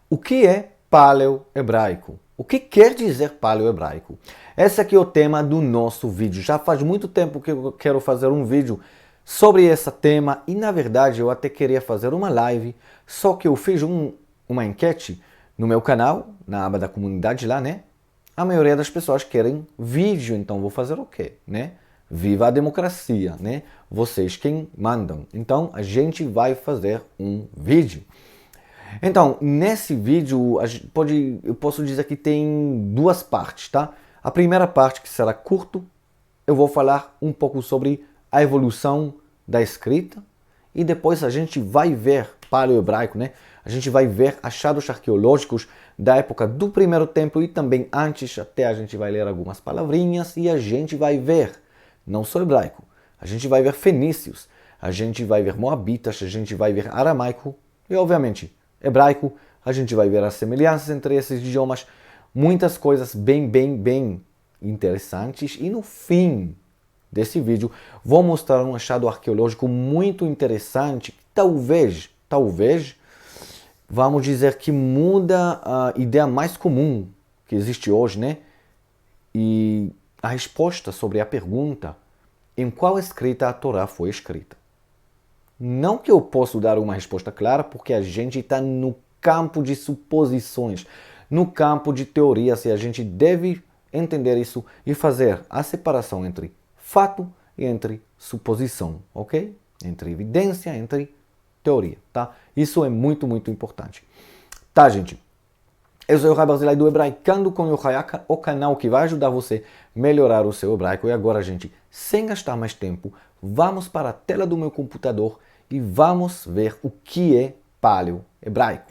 O que é paleo-hebraico? O que quer dizer paleo-hebraico? Esse aqui é o tema do nosso vídeo. Já faz muito tempo que eu quero fazer um vídeo sobre esse tema e, na verdade, eu até queria fazer uma live, só que eu fiz uma enquete no meu canal, na aba da comunidade lá, né? A maioria das pessoas querem vídeo, então vou fazer o quê, né? Viva a democracia, né? Vocês quem mandam. Então, a gente vai fazer um vídeo. Então, nesse vídeo, eu posso dizer que tem duas partes, tá? A primeira parte, que será curto, eu vou falar um pouco sobre a evolução da escrita e depois a gente vai ver paleo-hebraico, né? A gente vai ver achados arqueológicos da época do primeiro templo e também antes, até a gente vai ler algumas palavrinhas e a gente vai ver, não só hebraico, a gente vai ver fenícios, a gente vai ver moabitas, a gente vai ver aramaico e, obviamente, hebraico. A gente vai ver as semelhanças entre esses idiomas, muitas coisas bem interessantes. E no fim desse vídeo, vou mostrar um achado arqueológico muito interessante, que talvez, vamos dizer que muda a ideia mais comum que existe hoje, né? E a resposta sobre a pergunta em qual escrita a Torá foi escrita. Não que eu possa dar uma resposta clara, porque a gente está no campo de suposições, no campo de teorias, e a gente deve entender isso e fazer a separação entre fato e entre suposição, ok? Entre evidência, entre teoria, tá? Isso é muito importante. Tá, gente? Eu sou o Rai Barzilai do Hebraicando com Yohayaka, o canal que vai ajudar você a melhorar o seu hebraico. E agora, gente, sem gastar mais tempo, vamos para a tela do meu computador e vamos ver o que é paleo-hebraico.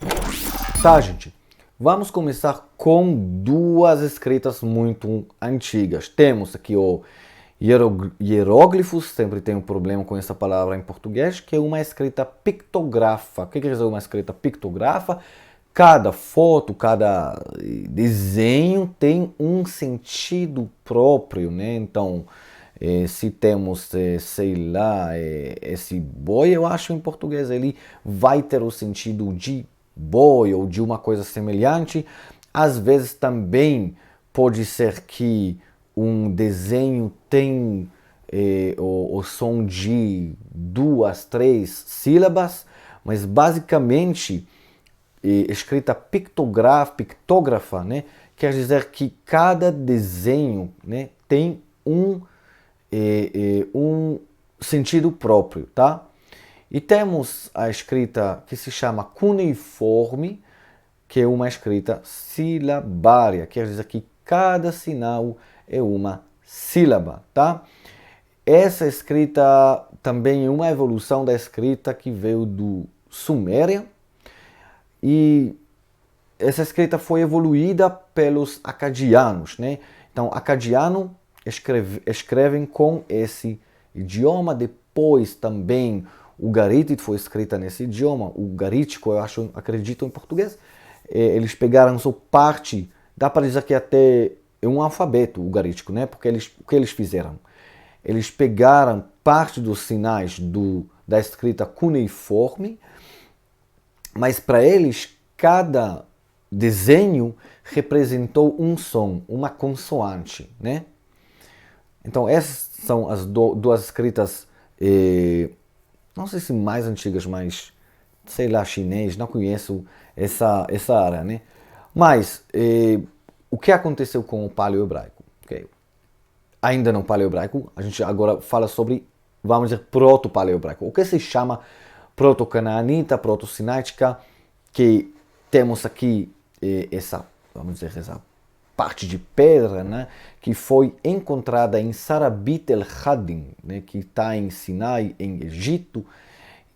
Tá, gente? Vamos começar com duas escritas muito antigas. Temos aqui o hieróglifos, sempre tem um problema com essa palavra em português, que é uma escrita pictografa. O que quer dizer uma escrita pictografa? Cada foto, cada desenho tem um sentido próprio, né? Então, se temos, sei lá, esse boi, eu acho em português ele vai ter o sentido de boi ou de uma coisa semelhante. Às vezes também pode ser que um desenho tem o som de 2, 3 sílabas, mas basicamente escrita pictógrafa, né? Quer dizer que cada desenho, né, tem um sentido próprio, tá? E temos a escrita que se chama cuneiforme, que é uma escrita silabária, quer dizer que cada sinal é uma sílaba, tá? Essa escrita também é uma evolução da escrita que veio do Suméria, e essa escrita foi evoluída pelos acadianos, né? Então, acadiano escrevem com esse idioma. Depois também o garítico foi escrita nesse idioma. O garítico, acredito em português. Eles pegaram só parte, dá para dizer que até é um alfabeto o garítico, né? Porque o que eles fizeram? Eles pegaram parte dos sinais da escrita cuneiforme, mas para eles cada desenho representou um som, uma consoante, né? Então essas são as duas escritas, não sei se mais antigas, mas sei lá, chinês, não conheço essa área, né? Mas o que aconteceu com o paleo-hebraico? Okay. Ainda não paleo-hebraico, a gente agora fala sobre, vamos dizer, proto-paleo-hebraico. O que se chama proto-canaanita, proto-sináitica, que temos aqui vamos dizer, essa parte de pedra, né, que foi encontrada em Sarabit el-Hadim, né, que está em Sinai, em Egito,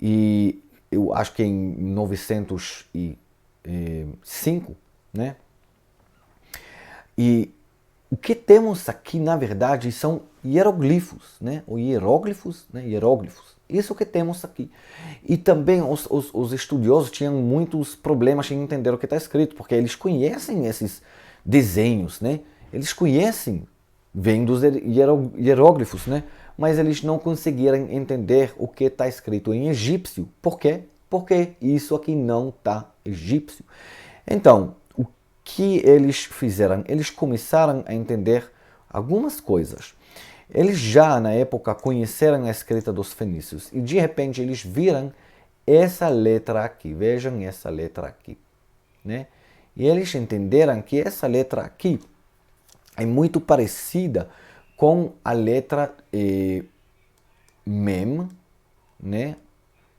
e eu acho que em 905, né? E o que temos aqui, na verdade, são hieroglifos, né? Ou hieróglifos, né? Hieróglifos. Isso que temos aqui. E também os estudiosos tinham muitos problemas em entender o que está escrito, porque eles conhecem esses desenhos, né? Eles conhecem, vêm dos hieróglifos, né? Mas eles não conseguiram entender o que está escrito em egípcio. Por quê? Porque isso aqui não está egípcio. Então, o que eles fizeram? Eles começaram a entender algumas coisas. Eles já na época conheceram a escrita dos fenícios e de repente eles viram essa letra aqui. Vejam essa letra aqui, né? E eles entenderam que essa letra aqui é muito parecida com a letra mem, né?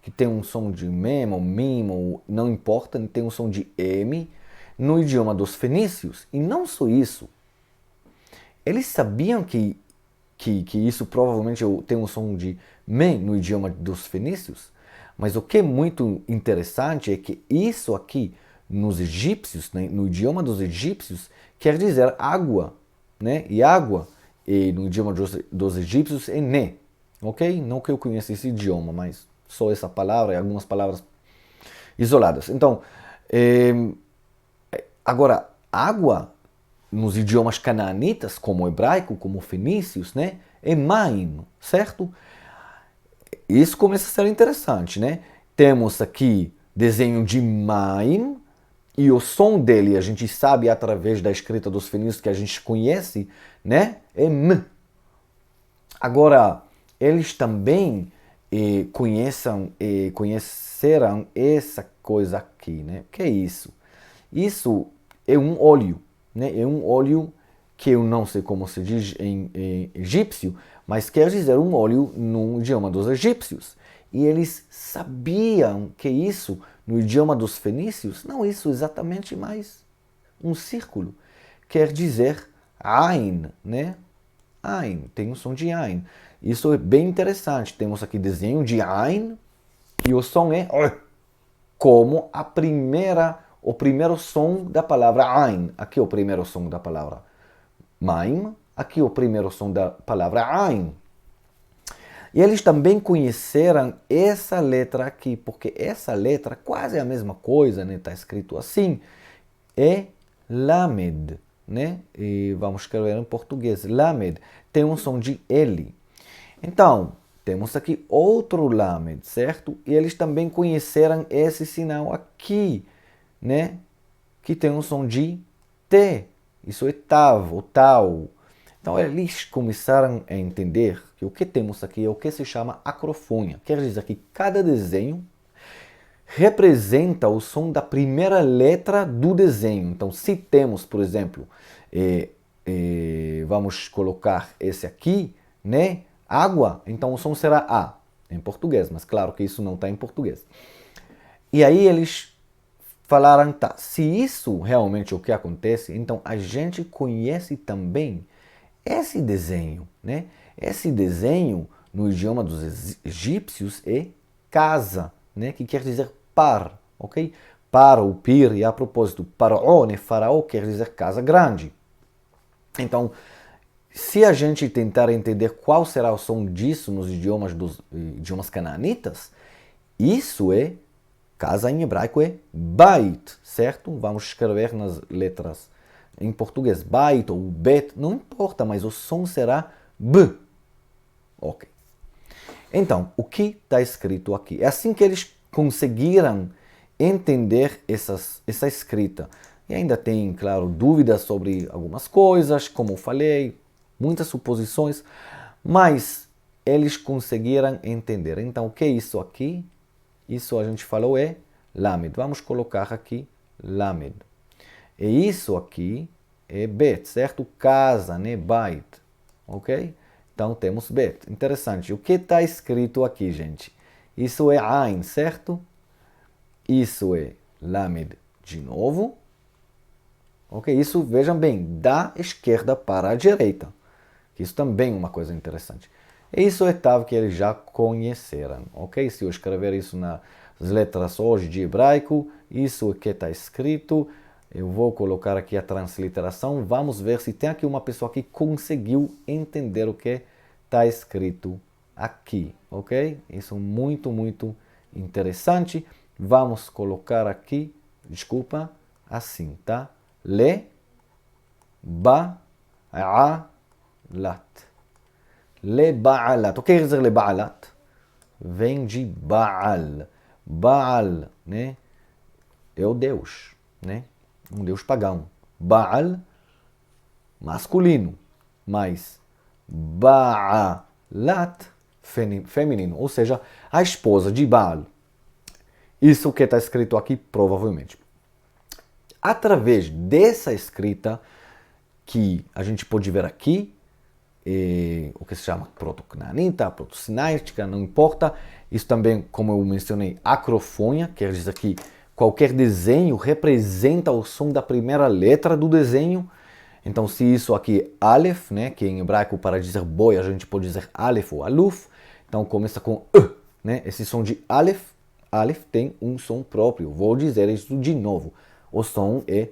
Que tem um som de mem ou mim, ou não importa, tem um som de m no idioma dos fenícios. E não só isso, eles sabiam que isso provavelmente tem um som de me no idioma dos fenícios, mas o que é muito interessante é que isso aqui nos egípcios, né, no idioma dos egípcios, quer dizer água, né? E água no idioma dos egípcios é ne, ok? Não que eu conheça esse idioma, mas só essa palavra e algumas palavras isoladas. Então, agora, água nos idiomas canaanitas, como o hebraico, como o fenícios, né? É maim, certo? Isso começa a ser interessante, né? Temos aqui desenho de maim e o som dele a gente sabe através da escrita dos fenícios que a gente conhece, né? É m. Agora, eles também conheceram essa coisa aqui, né? O que é isso? Isso é um óleo, né? É um óleo que eu não sei como se diz em egípcio, mas quer dizer um óleo no idioma dos egípcios. E eles sabiam que isso, no idioma dos fenícios, não isso exatamente, mas um círculo. Quer dizer Ain, né? Ain, tem um som de Ain. Isso é bem interessante. Temos aqui desenho de Ain e o som é como o primeiro som da palavra Ain. Aqui é o primeiro som da palavra Maim. Aqui é o primeiro som da palavra Ain. E eles também conheceram essa letra aqui, porque essa letra, quase a mesma coisa, né? Está escrito assim, é Lamed, né? E vamos escrever em português. Lamed tem um som de L. Então, temos aqui outro Lamed, certo? E eles também conheceram esse sinal aqui, né? Que tem um som de T. Isso é Tav, ou Tau. Então, eles começaram a entender que o que temos aqui é o que se chama acrofonia. Quer dizer que cada desenho representa o som da primeira letra do desenho. Então, se temos, por exemplo, vamos colocar esse aqui, né? Água, então o som será A, em português, mas claro que isso não está em português. E aí eles falaram, tá, se isso realmente é o que acontece, então a gente conhece também esse desenho, né? Esse desenho no idioma dos egípcios é casa, né? Que quer dizer par, ok? Par ou pir, e a propósito, paró, né? Faraó quer dizer casa grande. Então, se a gente tentar entender qual será o som disso nos idiomas canaanitas, isso é, casa em hebraico é bait, certo? Vamos escrever nas letras em português, bait ou bet, não importa, mas o som será b. Ok. Então, o que está escrito aqui? É assim que eles conseguiram entender essa escrita. E ainda tem, claro, dúvidas sobre algumas coisas, como eu falei, muitas suposições, mas eles conseguiram entender. Então, o que é isso aqui? Isso a gente falou é Lamed. Vamos colocar aqui Lamed. E isso aqui é Bet, certo? Casa, né? Bait, ok? Então temos Bet. Interessante. O que está escrito aqui, gente? Isso é Ain, certo? Isso é Lamed de novo. Ok? Isso, vejam bem, da esquerda para a direita. Isso também é uma coisa interessante. E isso é Tav que eles já conheceram, ok? Se eu escrever isso nas letras hoje de hebraico, isso é que está escrito. Eu vou colocar aqui a transliteração. Vamos ver se tem aqui uma pessoa que conseguiu entender o que está escrito aqui, ok? Isso é muito, muito interessante. Vamos colocar aqui, desculpa, assim, tá? Le, ba, a, lat. Leba'alat. O que quer dizer leba'alat? Vem de Baal. Baal, né? É o Deus, né? um deus pagão. Baal, masculino, mas Baalat, feminino, ou seja, a esposa de Baal. Isso que está escrito aqui, provavelmente. Através dessa escrita, que a gente pode ver aqui, o que se chama proto-canaanita, proto-sináitica, não importa. Isso também, como eu mencionei, acrofonia, quer dizer que qualquer desenho representa o som da primeira letra do desenho. Então, se isso aqui é Aleph, né, que em hebraico para dizer boi a gente pode dizer Aleph ou Aluf, então começa com né, esse som de Aleph. Aleph tem um som próprio. Vou dizer isso de novo. O som é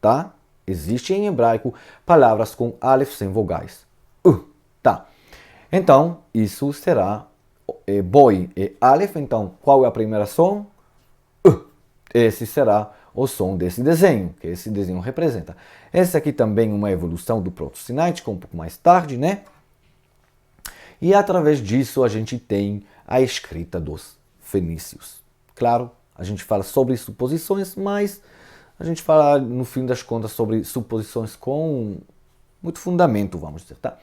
tá? Existe em hebraico palavras com Aleph sem vogais. Tá. Então, isso será boi e Aleph. Então, qual é a primeira som? Esse será o som desse desenho, que esse desenho representa. Esse aqui também é uma evolução do proto-sináitico, um pouco mais tarde, né? E através disso a gente tem a escrita dos fenícios. Claro, a gente fala sobre suposições, mas a gente fala, no fim das contas, sobre suposições com muito fundamento, vamos dizer, tá?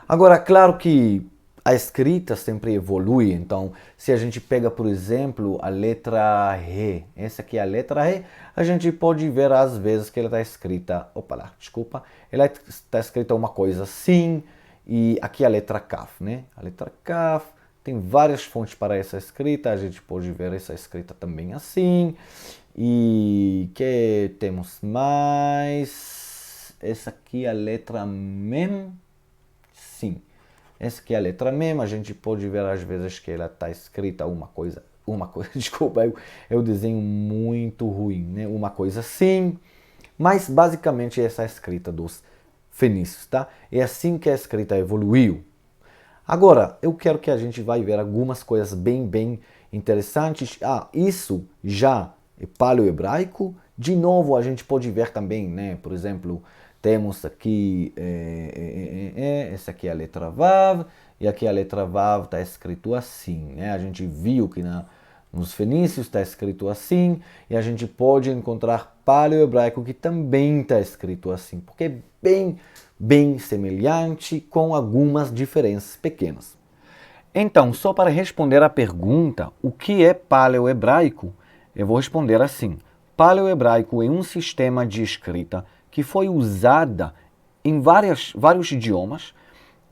Agora, claro que a escrita sempre evolui, então, se a gente pega, por exemplo, a letra Re, essa aqui é a letra Re, a gente pode ver às vezes que ela está escrita, ela está escrita uma coisa assim, e aqui a letra Kaf, né? A letra Kaf tem várias fontes para essa escrita, a gente pode ver essa escrita também assim. E que temos mais? Essa aqui é a letra Mem. Sim, essa aqui é a letra Mem. A gente pode ver às vezes que ela está escrita uma coisa, desculpa, eu desenho muito ruim, né? Uma coisa assim. Mas basicamente essa é a escrita dos fenícios, tá? É assim que a escrita evoluiu. Agora, eu quero que a gente vai ver algumas coisas bem interessantes. Isso já é paleo-hebraico. De novo, a gente pode ver também, né? Por exemplo, temos aqui, essa aqui é a letra Vav, e aqui a letra Vav está escrito assim, né? A gente viu que nos fenícios está escrito assim, e a gente pode encontrar paleo-hebraico que também está escrito assim, porque é bem semelhante, com algumas diferenças pequenas. Então, só para responder à pergunta, o que é paleo-hebraico? Eu vou responder assim. Paleo-hebraico é um sistema de escrita que foi usada em vários idiomas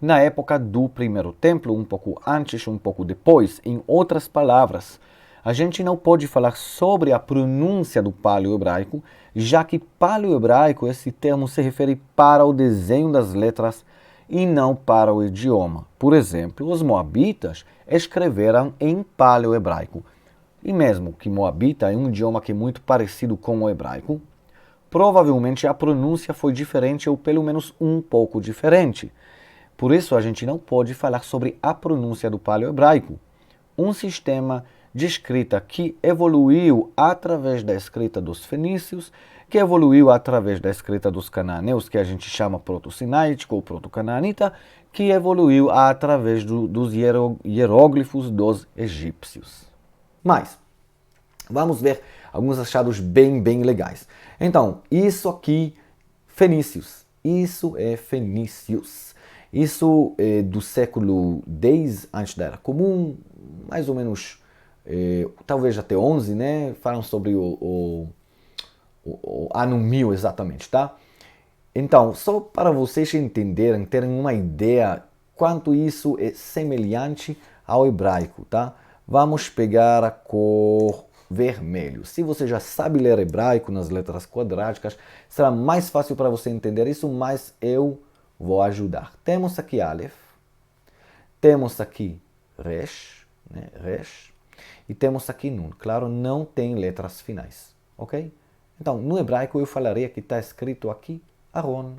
na época do primeiro templo, um pouco antes, um pouco depois. Em outras palavras, a gente não pode falar sobre a pronúncia do paleo-hebraico, já que paleo-hebraico, esse termo se refere para o desenho das letras e não para o idioma. Por exemplo, os moabitas escreveram em paleo-hebraico. E mesmo que moabita é um idioma que é muito parecido com o hebraico, provavelmente a pronúncia foi diferente ou pelo menos um pouco diferente. Por isso a gente não pode falar sobre a pronúncia do paleo-hebraico. Um sistema de escrita que evoluiu através da escrita dos fenícios, que evoluiu através da escrita dos cananeus, que a gente chama proto-sináitico ou proto-canaanita, que evoluiu através dos hieróglifos dos egípcios. Mas, vamos ver alguns achados bem legais. Então, isso aqui, fenícios. Isso é fenícios. Isso é do século X antes da Era Comum, mais ou menos, talvez até 11, né? Falam sobre o ano 1000 exatamente, tá? Então, só para vocês entenderem, terem uma ideia quanto isso é semelhante ao hebraico, tá? Vamos pegar a cor vermelho. Se você já sabe ler hebraico nas letras quadráticas, será mais fácil para você entender isso, mas eu vou ajudar. Temos aqui Aleph, temos aqui Resh, né? Resh, e temos aqui Nun. Claro, não tem letras finais, ok? Então, no hebraico eu falaria que está escrito aqui Aron.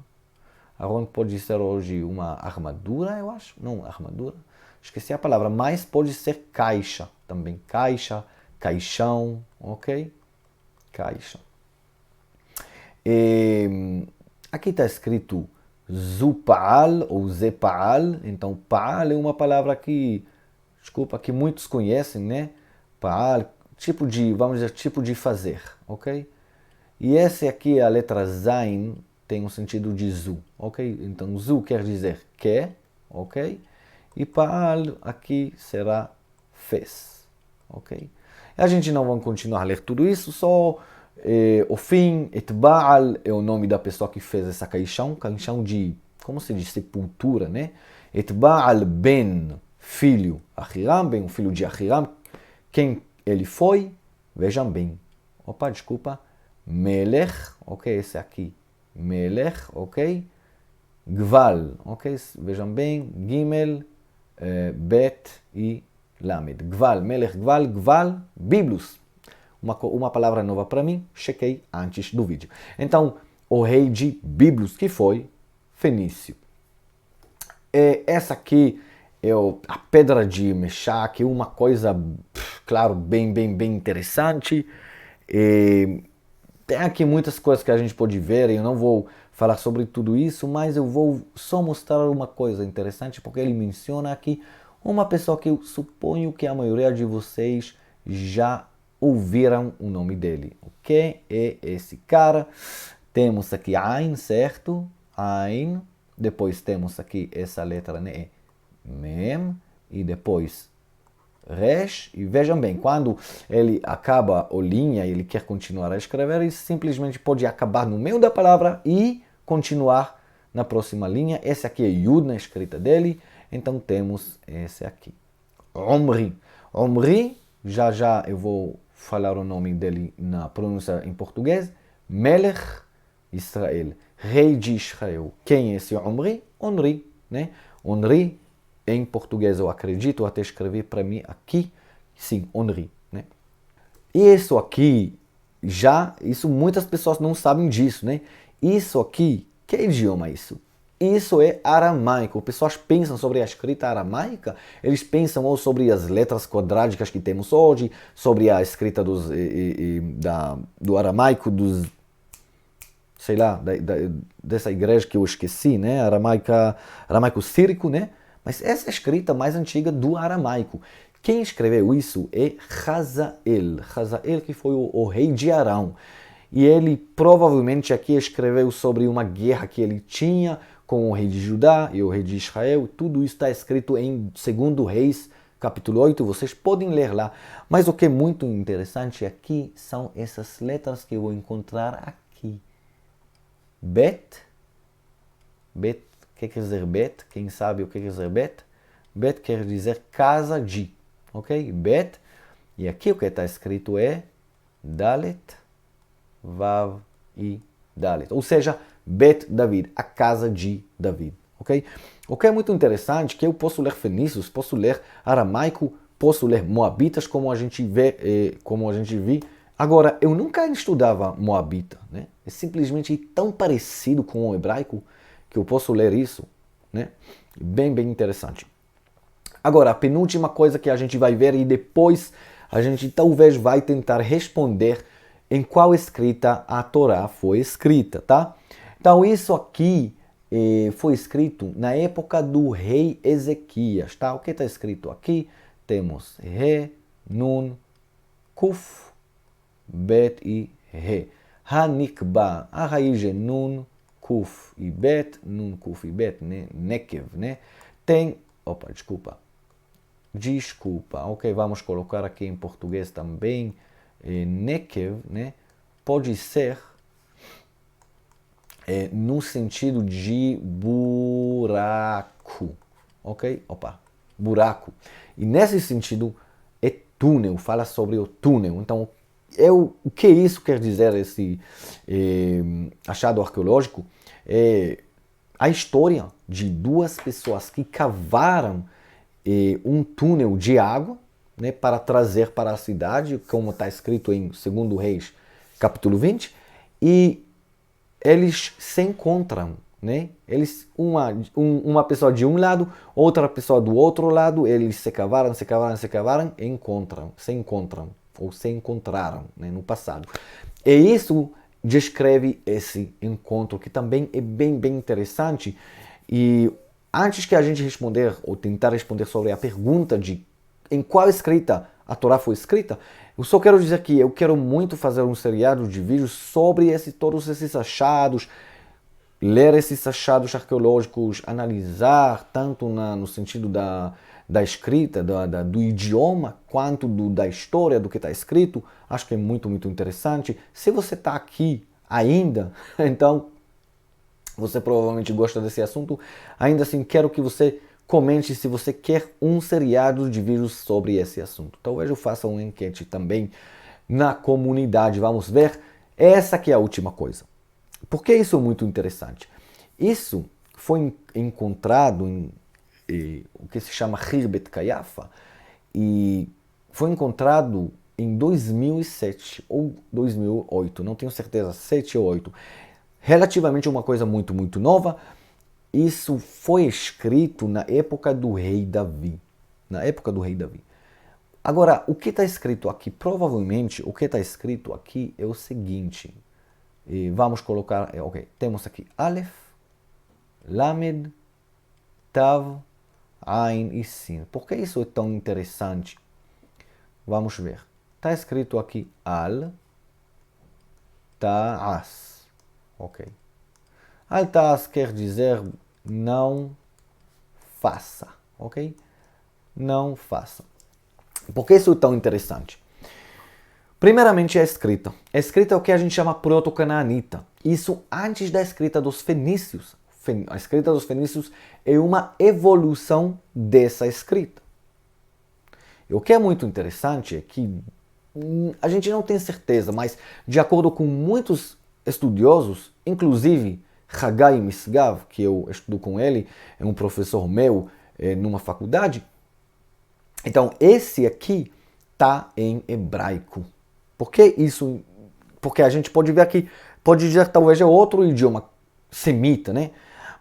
Aron pode ser hoje uma armadura, eu acho. Não, armadura. Esqueci a palavra, mas pode ser caixa também. Caixa, caixão, ok? Caixa. Aqui está escrito Zupaal ou Zepaal. Então, Paal é uma palavra que, que muitos conhecem, né? Paal, tipo de, vamos dizer, tipo de fazer, ok? E esse aqui, a letra Zain, tem um sentido de zu, ok? Então, zu quer dizer que, ok? E Paal aqui será fez, ok? A gente não vai continuar a ler tudo isso, só o fim, Etbaal é o nome da pessoa que fez essa caixão de, como se diz, sepultura, né? Etbaal ben, filho, Ahiram, ben, o filho de Ahiram. Quem ele foi? Vejam bem. Opa, desculpa. Melech, ok, esse aqui. Melech, ok? Gval, ok? Vejam bem. Gimel, Bet e Lamed. Gval, Melech, Gval, Gval, Biblos. Uma palavra nova para mim, chequei antes do vídeo. Então, o rei de Biblos, que foi Fenício. Essa aqui é a pedra de Meshach, uma coisa, claro, bem interessante. Tem aqui muitas coisas que a gente pode ver, e eu não vou falar sobre tudo isso, mas eu vou só mostrar uma coisa interessante, porque ele menciona aqui uma pessoa que eu suponho que a maioria de vocês já ouviram o nome dele. O que é esse cara? Temos aqui Ain, certo? Ain. Depois temos aqui essa letra, né? Mem. E depois Resh. E vejam bem, quando ele acaba a linha e ele quer continuar a escrever, ele simplesmente pode acabar no meio da palavra e continuar na próxima linha. Esse aqui é Yud na escrita dele. Então temos esse aqui. Omri. Omri, já eu vou falar o nome dele na pronúncia em português. Melech Israel. Rei de Israel. Quem é esse Omri? Onri, né? Onri, em português eu acredito, eu até escrevi para mim aqui, sim, Onri, né? E isso aqui, isso muitas pessoas não sabem disso, né? Isso aqui, que idioma é isso? Isso é aramaico. Pessoas pensam sobre a escrita aramaica, eles pensam ou sobre as letras quadráticas que temos hoje, sobre a escrita do aramaico, sei lá, dessa igreja que eu esqueci, né? Aramaico sírico, né? Mas essa é a escrita mais antiga do aramaico. Quem escreveu isso é Hazael. Hazael que foi o rei de Arão. E ele provavelmente aqui escreveu sobre uma guerra que ele tinha com o rei de Judá e o rei de Israel. Tudo isso está escrito em 2 Reis, capítulo 8. Vocês podem ler lá. Mas o que é muito interessante aqui são essas letras que eu vou encontrar aqui. Bet. Bet, o que quer dizer Bet? Quem sabe o que quer dizer Bet? Bet quer dizer casa de, ok? Bet. E aqui o que está escrito é Dalet, Vav e Dalet. Ou seja, Bet David, a casa de David, ok? O que é muito interessante é que eu posso ler fenícios, posso ler aramaico, posso ler moabitas, como a gente vê, Agora, eu nunca estudava moabita, né? É simplesmente tão parecido com o hebraico que eu posso ler isso, né? Bem interessante. Agora, a penúltima coisa que a gente vai ver e depois a gente talvez vai tentar responder em qual escrita a Torá foi escrita, tá? Então, isso aqui foi escrito na época do rei Ezequias, tá? O que está escrito aqui? Temos Re, Nun, Kuf, Bet e Re. Hanikba, a raiz é Nun, Kuf e Bet, Nun, Kuf e Bet, né? Nekev, né? Desculpa, ok, vamos colocar aqui em português também. Nekev, né? Pode ser no sentido de buraco, ok? Buraco. E nesse sentido é túnel, fala sobre o túnel. Então, o que isso quer dizer, esse achado arqueológico? É a história de duas pessoas que cavaram um túnel de água, né, para trazer para a cidade, como está escrito em 2 Reis, capítulo 20, e eles se encontram, né? Uma pessoa de um lado, outra pessoa do outro lado, eles se cavaram, se encontraram, né, no passado. E isso descreve esse encontro, que também é bem interessante. E antes que a gente responder, ou tentar responder sobre a pergunta de em qual escrita a Torá foi escrita. Eu só quero dizer que eu quero muito fazer um seriado de vídeos sobre todos esses achados, ler esses achados arqueológicos, analisar tanto no sentido da escrita, do idioma, quanto da história do que está escrito. Acho que é muito, muito interessante. Se você está aqui ainda, então você provavelmente gosta desse assunto. Ainda assim, quero que você comente se você quer um seriado de vídeos sobre esse assunto. Talvez eu faça uma enquete também na comunidade. Vamos ver. Essa aqui é a última coisa. Por que isso é muito interessante? Isso foi encontrado em o que se chama Khirbet Qeiyafa e foi encontrado em 2007 ou 2008, não tenho certeza, 7 ou 8. Relativamente uma coisa muito, muito nova. Isso foi escrito na época do rei Davi. Na época do rei Davi. Agora, o que está escrito aqui? Provavelmente, o que está escrito aqui é o seguinte. E vamos colocar, ok, temos aqui Aleph, Lamed, Tav, Ain e Sin. Por que isso é tão interessante? Vamos ver. Está escrito aqui Al, Ta'as. Ok. Al Ta'as quer dizer não faça. Ok? Não faça. Por que isso é tão interessante? Primeiramente, a escrita. A escrita é o que a gente chama proto-canaanita. Isso antes da escrita dos fenícios. A escrita dos fenícios é uma evolução dessa escrita. E o que é muito interessante é que a gente não tem certeza, mas de acordo com muitos estudiosos, inclusive Hagai Misgav, que eu estudo com ele, é um professor meu numa faculdade. Então, esse aqui está em hebraico. Por que isso? Porque a gente pode ver aqui, pode dizer que talvez é outro idioma semita, né?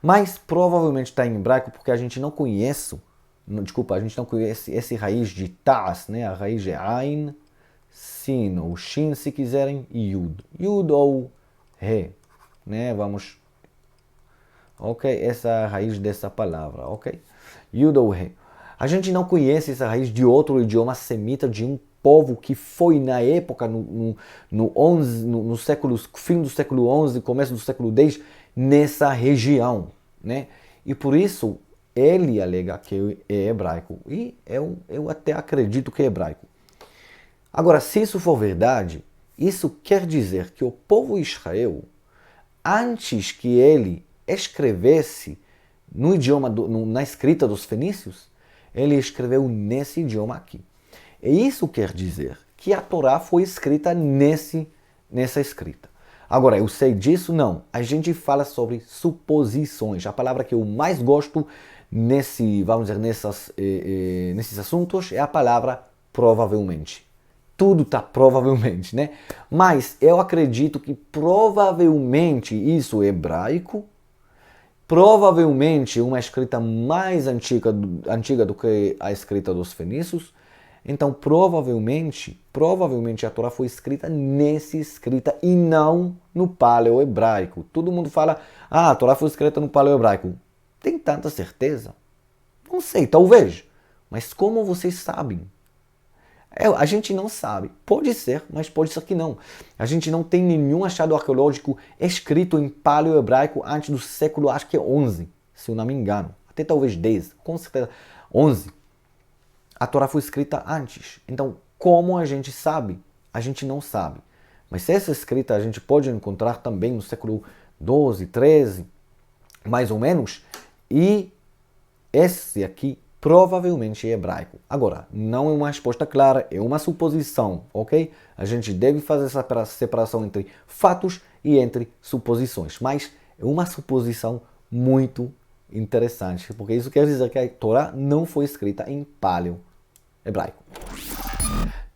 Mas provavelmente está em hebraico porque a gente não conhece, a gente não conhece esse raiz de Ta'as, né? A raiz é Ain, Sin ou Shin, se quiserem, e Yud. Yud ou Re, né? Vamos, ok? Essa é a raiz dessa palavra, ok? Yud ou Re. A gente não conhece essa raiz de outro idioma semita, de um povo que foi na época, no século, fim do século XI, começo do século X, nessa região, né? E por isso ele alega que é hebraico. E eu até acredito que é hebraico. Agora, se isso for verdade, isso quer dizer que o povo Israel, antes que ele escrevesse no idioma, na escrita dos fenícios, ele escreveu nesse idioma aqui. E isso quer dizer que a Torá foi escrita nessa escrita. Agora, eu sei disso? Não. A gente fala sobre suposições. A palavra que eu mais gosto vamos dizer, nesses assuntos é a palavra provavelmente. Tudo está provavelmente, né? Mas eu acredito que provavelmente isso é hebraico, provavelmente uma escrita mais antiga do que a escrita dos fenícios. Então, provavelmente a Torá foi escrita nessa escrita e não no paleo-hebraico. Todo mundo fala, a Torá foi escrita no paleo-hebraico. Tem tanta certeza? Não sei, talvez. Mas como vocês sabem? A gente não sabe. Pode ser, mas pode ser que não. A gente não tem nenhum achado arqueológico escrito em paleo-hebraico antes do século, acho que é 11, se eu não me engano. Até talvez 10, com certeza 11. A Torá foi escrita antes. Então, como a gente sabe? A gente não sabe. Mas essa escrita a gente pode encontrar também no século 12, 13, mais ou menos. E esse aqui provavelmente é hebraico. Agora, não é uma resposta clara, é uma suposição, ok? A gente deve fazer essa separação entre fatos e entre suposições. Mas é uma suposição muito interessante, porque isso quer dizer que a Torá não foi escrita em paleo-hebraico.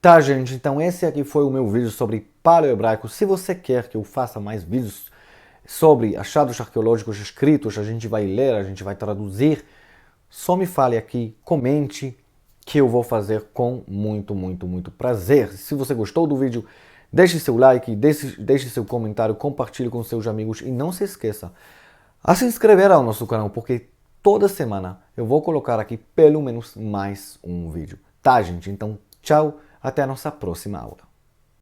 Tá, gente, então esse aqui foi o meu vídeo sobre paleo-hebraico. Se você quer que eu faça mais vídeos sobre achados arqueológicos escritos, a gente vai ler, a gente vai traduzir, só me fale aqui, comente, que eu vou fazer com muito, muito, muito prazer. Se você gostou do vídeo, deixe seu like, deixe seu comentário, compartilhe com seus amigos e não se esqueça a se inscrever ao nosso canal, porque toda semana eu vou colocar aqui pelo menos mais um vídeo. Tá, gente? Então, Tchau, até a nossa próxima aula.